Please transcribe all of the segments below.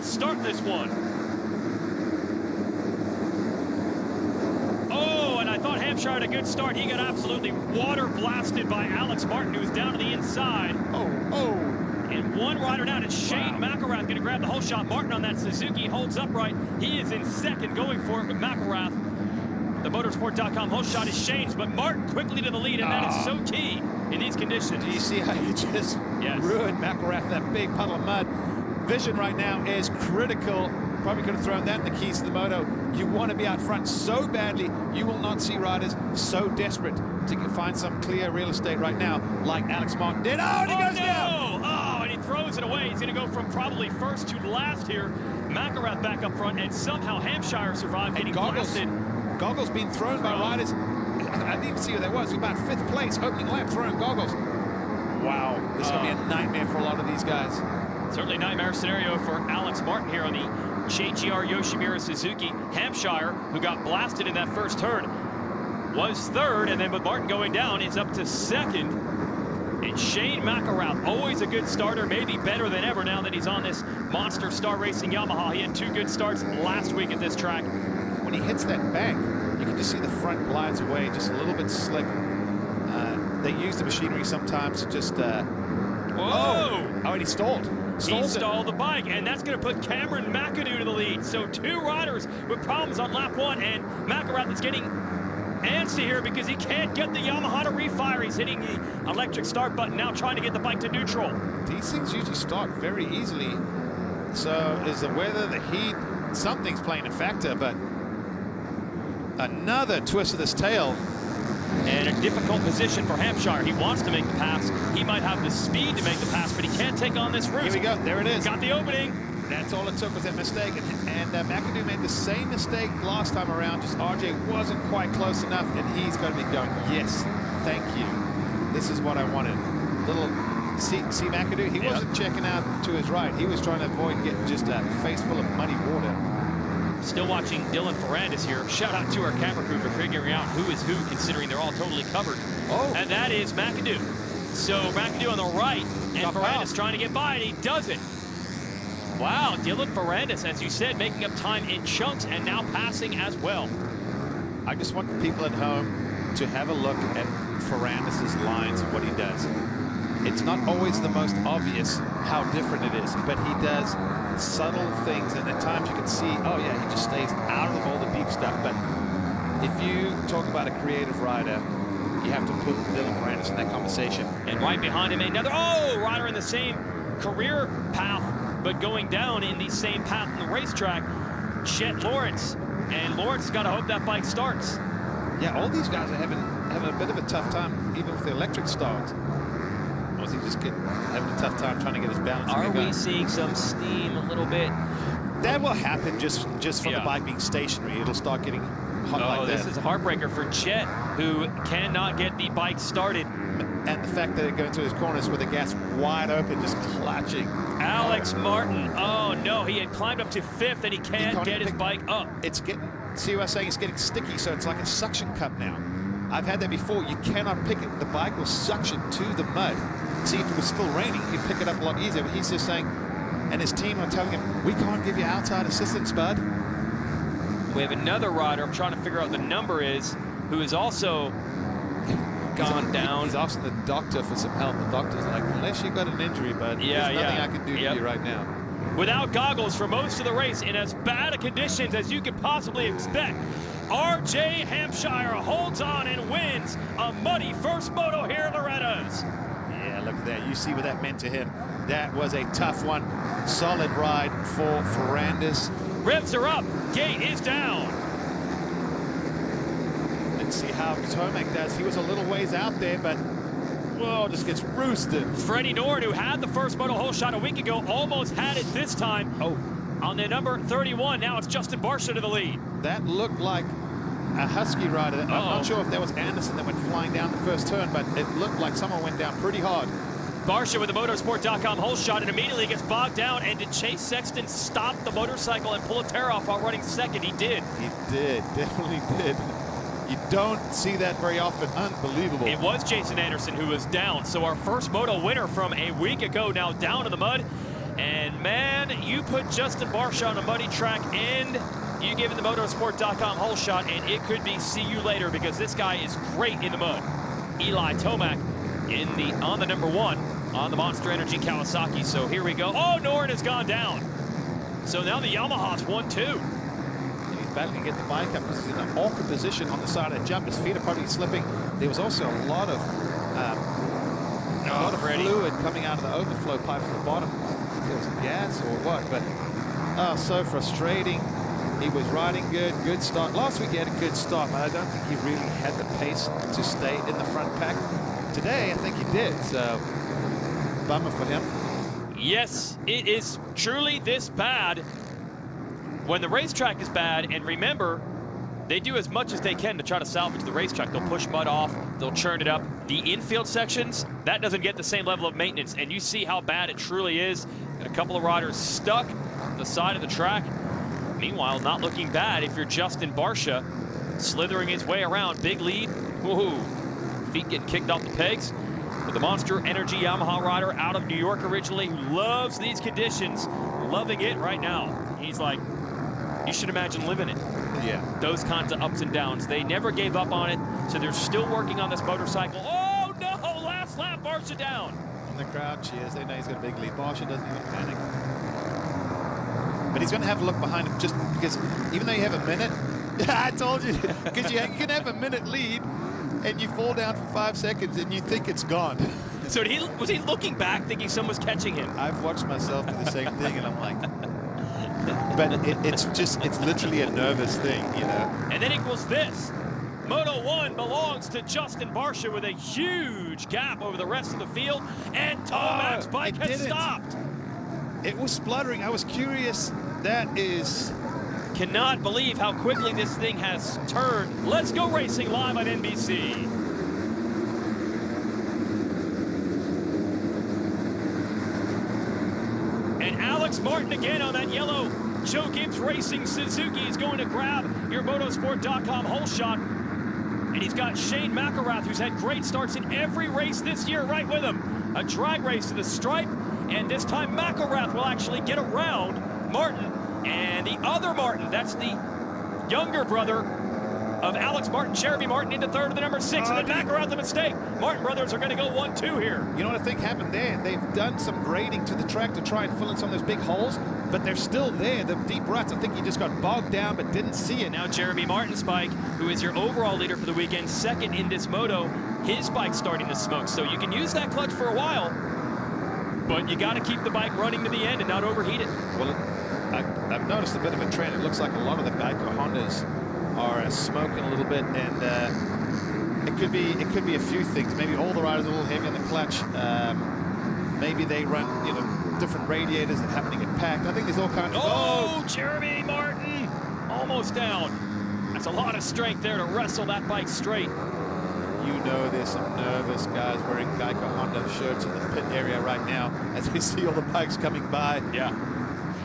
to start this one. Oh, and I thought Hampshire had a good start. He got absolutely water blasted by Alex Martin, who's down to the inside. Oh. And one rider down, and Shane McElrath going to grab the whole shot. Martin on that Suzuki holds upright. He is in second, going for it with McElrath. The motorsport.com whole shot is Shane's, but Martin quickly to the lead, and that is so key in these conditions. Do you see how you just ruined McElrath, that big puddle of mud? Vision right now is critical. Probably could have thrown that in the keys to the moto. You want to be out front so badly. You will not see riders so desperate to find some clear real estate right now, like Alex Martin did. Oh, and he goes down! Oh, and he throws it away. He's going to go from probably first to last here. McElrath back up front, and somehow Hampshire survived getting blasted. Goggles being thrown by riders. I didn't even see who that was. It was about 5th place, opening lap, throwing goggles. Wow, this is going to be a nightmare for a lot of these guys. Certainly nightmare scenario for Alex Martin here on the JGR Yoshimura Suzuki. Hampshire, who got blasted in that first turn, was third, and then with Martin going down, is up to second. And Shane McElrath, always a good starter, maybe better than ever now that he's on this Monster Star Racing Yamaha. He had 2 good starts last week at this track. When he hits that bank, you can just see the front glides away, just a little bit slick. They use the machinery sometimes to just... Whoa! Oh, and he stalled. He stalled the bike, and that's going to put Cameron McAdoo to the lead. So 2 riders with problems on lap 1, and McElrath is getting antsy here because he can't get the Yamaha to refire. He's hitting the electric start button now, trying to get the bike to neutral. These things usually start very easily. So is the weather, the heat, something's playing a factor, but another twist of this tail. And a difficult position for Hampshire. He wants to make the pass. He might have the speed to make the pass, but he can't take on this route. Here we go. There it is. Got the opening. That's all it took was that mistake. And McAdoo made the same mistake last time around. Just RJ wasn't quite close enough, and he's going to be going, yes, thank you. This is what I wanted. See McAdoo? He wasn't checking out to his right. He was trying to avoid getting just a face full of muddy water. Still watching Dylan Ferrandis here. Shout out to our camera crew for figuring out who is who, considering they're all totally covered. Oh. And that is McAdoo. So McAdoo on the right, and Ferrandis trying to get by, and he does it. Wow, Dylan Ferrandis, as you said, making up time in chunks and now passing as well. I just want the people at home to have a look at Ferrandis' lines and what he does. It's not always the most obvious how different it is, but he does subtle things, and at times you can see, oh yeah, he just stays out of all the deep stuff. But if you talk about a creative rider, you have to put Dylan Ferrandis in that conversation. And right behind him, another rider in the same career path, but going down in the same path in the racetrack, Chet Lawrence. And Lawrence has got to hope that bike starts. Yeah, all these guys are having a bit of a tough time, even with the electric start. Or is he just having a tough time trying to get his balance? Are we seeing some steam a little bit? That will happen just from the bike being stationary. It'll start getting hot like that. This is a heartbreaker for Chet, who cannot get the bike started. And the fact that it going through his corners with the gas wide open, just clutching. Alex Martin, oh no, he had climbed up to 5th and he can't get his bike up. It's getting, see what I'm saying? It's getting sticky, so it's like a suction cup now. I've had that before. You cannot pick it. The bike will suction to the mud. See, if it was still raining, you'd pick it up a lot easier. But he's just saying, and his team are telling him, we can't give you outside assistance, bud. We have another rider, I'm trying to figure out what the number is, who is also gone down. He's asking the doctor for some help. The doctor's like, unless you've got an injury, bud, there's nothing I can do for you right now. Without goggles for most of the race, in as bad a conditions as you could possibly expect, RJ Hampshire holds on and wins a muddy first moto here at Loretta's. Yeah, look at that. You see what that meant to him. That was a tough one. Solid ride for Ferrandis. Revs are up. Gate is down. Let's see how Tomac does. He was a little ways out there, but whoa, just gets roosted. Freddie Nord, who had the first moto hole shot a week ago, almost had it this time. Oh, on the number 31. Now it's Justin Barsha to the lead. That looked like a Husky rider. I'm not sure if that was Anderson that went flying down the first turn, but it looked like someone went down pretty hard. Barsha with the motorsport.com hole shot and immediately gets bogged down. And did Chase Sexton stop the motorcycle and pull a tear off while running second? He did. He did, definitely did. You don't see that very often. Unbelievable. It was Jason Anderson who was down. So our first moto winner from a week ago now down in the mud. And man, you put Justin Barcia on a muddy track and you give it the motorsport.com hole shot, and it could be see you later, because this guy is great in the mud. Eli Tomac on the number 1 on the Monster Energy Kawasaki. So here we go. Oh, Noren has gone down. So now the Yamaha's 1-2. He's battling to get the bike up because he's in an awkward position on the side of the jump. His feet are probably slipping. There was also a lot of fluid coming out of the overflow pipe from the bottom. It was gas or what, but so frustrating. He was riding good start. Last week he had a good start, but I don't think he really had the pace to stay in the front pack. Today, I think he did, so bummer for him. Yes, it is truly this bad when the racetrack is bad. And remember, they do as much as they can to try to salvage the racetrack. They'll push mud off, they'll churn it up. The infield sections, that doesn't get the same level of maintenance, and you see how bad it truly is. Got a couple of riders stuck at the side of the track. Meanwhile, not looking bad if you're Justin Barcia, slithering his way around. Big lead. Woohoo. Feet getting kicked off the pegs. But the Monster Energy Yamaha rider out of New York originally, who loves these conditions, loving it right now. He's like, you should imagine living it. Yeah. Those kinds of ups and downs. They never gave up on it, so they're still working on this motorcycle. Oh, no! Last lap, Barcia down. And the crowd cheers. They know he's got a big lead. Barcia doesn't even panic. But he's going to have a look behind him, just because even though you have a minute, I told you, because you can have a minute lead and you fall down for 5 seconds and you think it's gone. So was he looking back thinking someone's catching him? I've watched myself do the same thing and I'm like, but it's literally a nervous thing, you know. And then equals this. Moto 1 belongs to Justin Barcia with a huge gap over the rest of the field, and Tomac's bike has stopped. It was spluttering. I was curious. That is... Cannot believe how quickly this thing has turned. Let's go racing live on NBC. And Alex Martin again on that yellow Joe Gibbs Racing Suzuki is going to grab your motorsport.com hole shot. And he's got Shane McElrath, who's had great starts in every race this year, right with him. A drag race to the stripe. And this time McElrath will actually get around Martin. And the other Martin, that's the younger brother of Alex Martin, Jeremy Martin, into third of the number 6. And then McElrath, the mistake. Martin brothers are going to go 1-2 here. You know what I think happened there? They've done some grading to the track to try and fill in some of those big holes, but they're still there, the deep ruts. I think he just got bogged down but didn't see it. Now Jeremy Martin's bike, who is your overall leader for the weekend, second in this moto, his bike's starting to smoke. So you can use that clutch for a while, but you got to keep the bike running to the end and not overheat it. Well, I've noticed a bit of a trend. It looks like a lot of the Geico Hondas are smoking a little bit, and it could be a few things. Maybe all the riders are a little heavy on the clutch. Maybe they run, you know, different radiators that happen to get packed. I think there's all kinds of... Oh, Jeremy Martin almost down. That's a lot of strength there to wrestle that bike straight. You know there's some nervous guys wearing Geico Honda shirts in the pit area right now as we see all the bikes coming by. Yeah.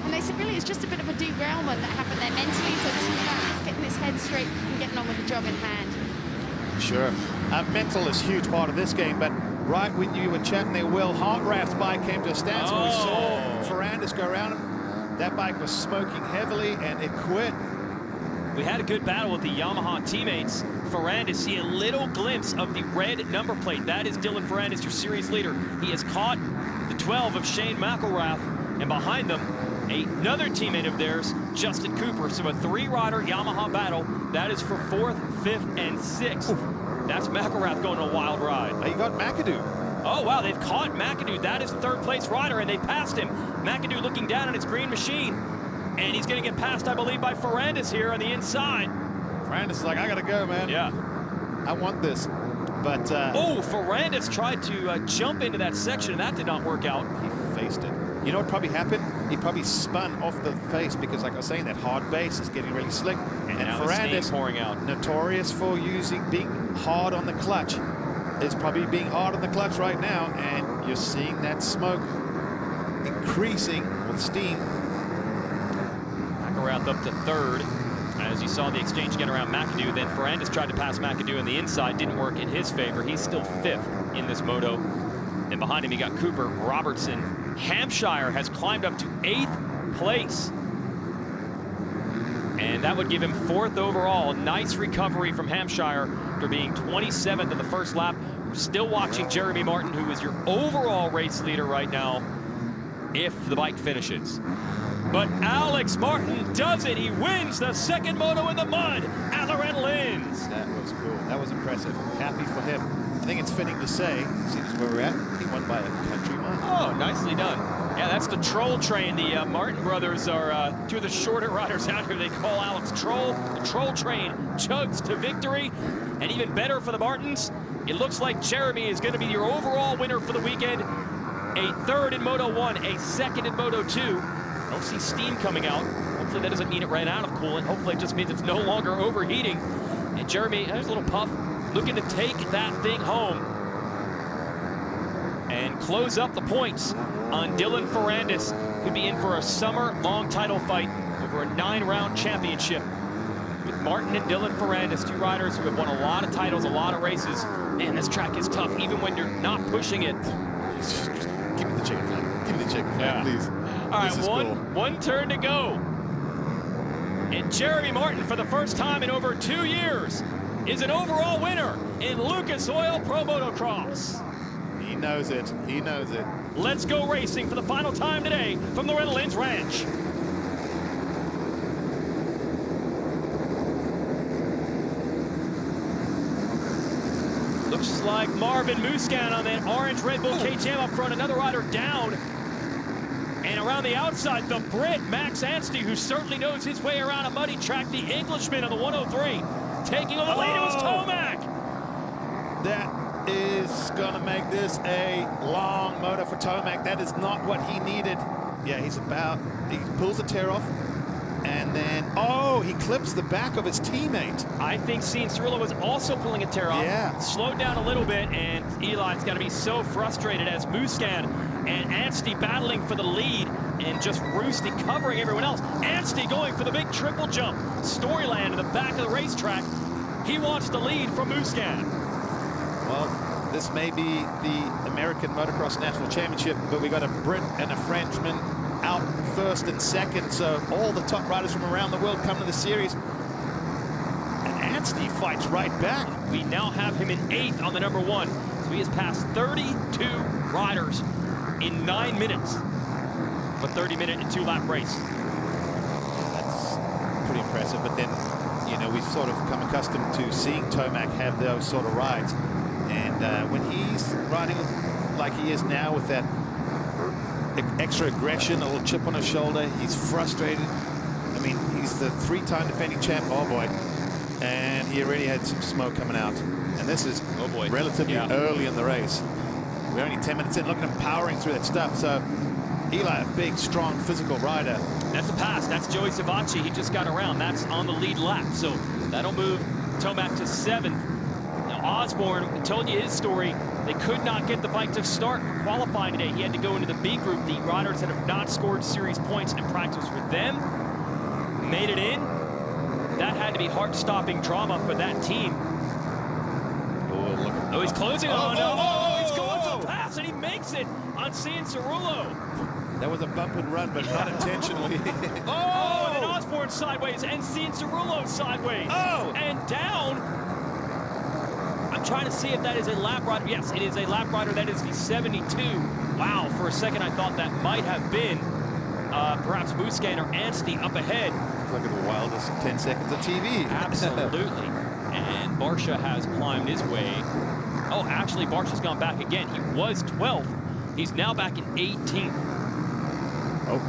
And they said really it's just a bit of a derailment that happened there mentally, so just getting his head straight and getting on with the job in hand. Sure. Mental is a huge part of this game, but right when you were chatting there, Will, Hartraft's bike came to a standstill. We saw Ferrandis go around him. That bike was smoking heavily, and it quit. We had a good battle with the Yamaha teammates. Ferrandis, see a little glimpse of the red number plate. That is Dylan Ferrandis, your series leader. He has caught the 12 of Shane McElrath, and behind them, another teammate of theirs, Justin Cooper. So a 3-rider Yamaha battle. That is for 4th, 5th, and 6th. Oof. That's McElrath going on a wild ride. You got McAdoo. Oh, wow, they've caught McAdoo. That is the 3rd-place rider, and they passed him. McAdoo looking down on his green machine. And he's going to get passed, I believe, by Ferrandis here on the inside. Ferrandis is like, I got to go, man. Yeah. I want this. But... oh, Ferrandis tried to jump into that section, and that did not work out. He faced it. You know what probably happened? He probably spun off the face because, like I was saying, that hard base is getting really slick. And Ferrandis pouring out. Notorious for being hard on the clutch, is probably being hard on the clutch right now, and you're seeing that smoke increasing with steam. McElrath up to 3rd. As you saw the exchange get around McAdoo, then Ferrandis tried to pass McAdoo on the inside, didn't work in his favor. He's still 5th in this moto. And behind him, you got Cooper, Robertson, Hampshire has climbed up to 8th place. And that would give him 4th overall. Nice recovery from Hampshire after being 27th in the first lap. We're still watching Jeremy Martin, who is your overall race leader right now, if the bike finishes. But Alex Martin does it. He wins the second moto in the mud at Loretta Lynn's. That was cool. That was impressive. Happy for him. I think it's fitting to say, seeing as where we're at, he won by a country mile. Oh, nicely done. Yeah, that's the Troll Train. The Martin brothers are two of the shorter riders out here. They call Alex Troll. The Troll Train chugs to victory. And even better for the Martins, it looks like Jeremy is going to be your overall winner for the weekend. A 3rd in Moto 1, a 2nd in Moto 2. I don't see steam coming out. Hopefully that doesn't mean it ran out of coolant. Hopefully it just means it's no longer overheating. And Jeremy, there's a little puff, looking to take that thing home and close up the points on Dylan Ferrandis, who'd be in for a summer-long title fight over a 9-round championship with Martin and Dylan Ferrandis, 2 riders who have won a lot of titles, a lot of races. Man, this track is tough, even when you're not pushing it. Give me the chicken flag. Give me the chicken flag, please. All right, one turn to go. And Jeremy Martin, for the first time in over 2 years, is an overall winner in Lucas Oil Pro Motocross. He knows it. He knows it. Let's go racing for the final time today from Loretta Lynn's ranch. Looks like Marvin Musquin on that orange Red Bull KTM up front. Another rider down. And around the outside, the Brit, Max Anstey, who certainly knows his way around a muddy track. The Englishman on the 103. Taking on the lead, it was Tomac. That is going to make this a long moto for Tomac. That is not what he needed. Yeah, he pulls the tear off. And then, he clips the back of his teammate. I think Cianciarulo was also pulling a tear off. Yeah. Slowed down a little bit, and Eli's got to be so frustrated as Musquin and Anstey battling for the lead and just Roosty covering everyone else. Anstey going for the big triple jump. Storyland in the back of the racetrack. He wants the lead from Musquin. Well, this may be the American Motocross National Championship, but we got a Brit and a Frenchman out 1st and 2nd, so all the top riders from around the world come to the series. And Anstey fights right back. We now have him in 8th on the number 1. So he has passed 32 riders in 9 minutes. A 30-minute and 2-lap race. That's pretty impressive, but then, you know, we've sort of come accustomed to seeing Tomac have those sort of rides. And when he's riding like he is now with that extra aggression, a little chip on his shoulder, he's frustrated. I mean, he's the 3-time defending champ, oh boy. And he already had some smoke coming out. And this is relatively early in the race. We're only 10 minutes in. Look at him powering through that stuff. So Eli, a big, strong, physical rider. That's a pass. That's Joey Savacci. He just got around. That's on the lead lap. So that'll move Tomac to 7th. Now, Osborne told you his story. They could not get the bike to start for qualifying today. He had to go into the B group. The riders that have not scored series points in practice with them made it in. That had to be heart-stopping drama for that team. Oh, he's closing on. He's going for the pass, and he makes it on Cianciarulo. That was a bump and run, but not intentionally. And then Osborne sideways, and Cianciarulo sideways. And down. I'm trying to see if that is a lap rider. Yes, it is a lap rider. That is the 72. Wow, for a second I thought that might have been perhaps Musquin or Anstey up ahead. Look at the wildest 10 seconds of TV. Absolutely. And Barsha has climbed his way. Oh, actually, Barsha's gone back again. He was 12th. He's now back in 18th. Oh,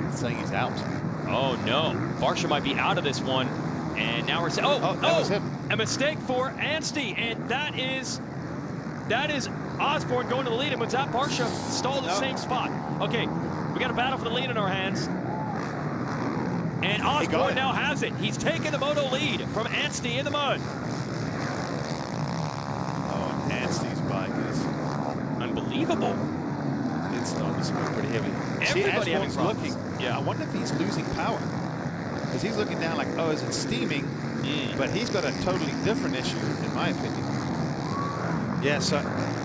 he's saying he's out. Oh, no. Barsha might be out of this one. And now we're saying, that was him. A mistake for Anstey. And that is Osborne going to the lead. And was that Barsha stalled the same spot? Okay, we got a battle for the lead in our hands. And Osborne now has it. He's taken the moto lead from Anstey in the mud. Oh, and Anstey's bike is unbelievable. It's starting to smoke pretty heavy. Everybody having looking. Yeah, I wonder if he's losing power. Because he's looking down like, is it steaming? But he's got a totally different issue, in my opinion. Yeah, so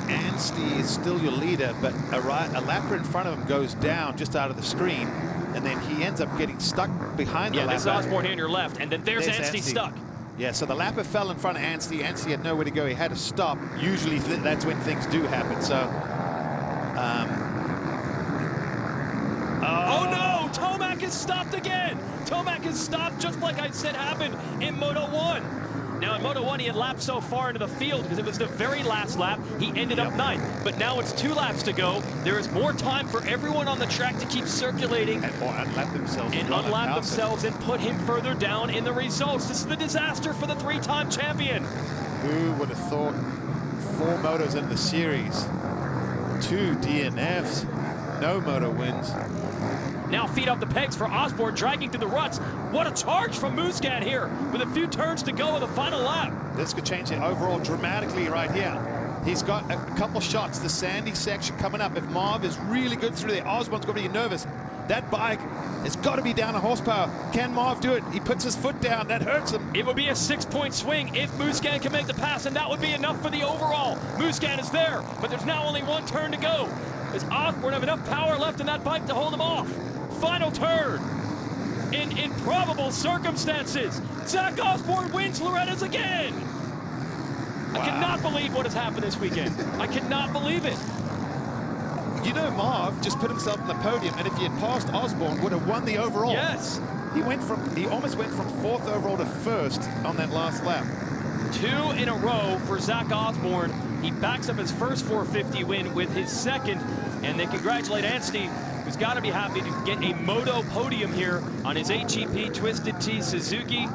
Anstey is still your leader, but a lapper in front of him goes down just out of the screen, and then he ends up getting stuck behind the lapper. Yeah, this is Osborne here on your left, and then there's Anstey stuck. Yeah, so the lapper fell in front of Anstey. Anstey had nowhere to go. He had to stop. Usually that's when things do happen. So, oh no, Tomac is stopped again. Tomac is stopped just like I said happened in Moto 1. Now in Moto 1, he had lapped so far into the field because it was the very last lap. He ended up 9th. But now it's 2 laps to go. There is more time for everyone on the track to keep circulating. Or unlap themselves. And unlap themselves and put him further down in the results. This is the disaster for the 3-time champion. Who would have thought 4 motos in the series, 2 DNFs, no moto wins. Now feet up the pegs for Osborne, dragging through the ruts. What a charge from Musquin here with a few turns to go in the final lap. This could change it overall dramatically right here. He's got a couple shots. The sandy section coming up. If Marv is really good through there, Osborne's going to be nervous. That bike has got to be down a horsepower. Can Marv do it? He puts his foot down. That hurts him. It would be a 6-point swing if Musquin can make the pass, and that would be enough for the overall. Musquin is there, but there's now only 1 turn to go. Does Osborne have enough power left in that bike to hold him off? Final turn. In improbable circumstances, Zach Osborne wins Loretta's again. Wow. I cannot believe what has happened this weekend. I cannot believe it. You know, Marv just put himself on the podium, and if he had passed Osborne, would have won the overall. Yes. He almost went from 4th overall to 1st on that last lap. 2 in a row for Zach Osborne. He backs up his first 450 win with his 2nd, and they congratulate Anstey, who's got to be happy to get a moto podium here on his HEP Twisted Tea Suzuki.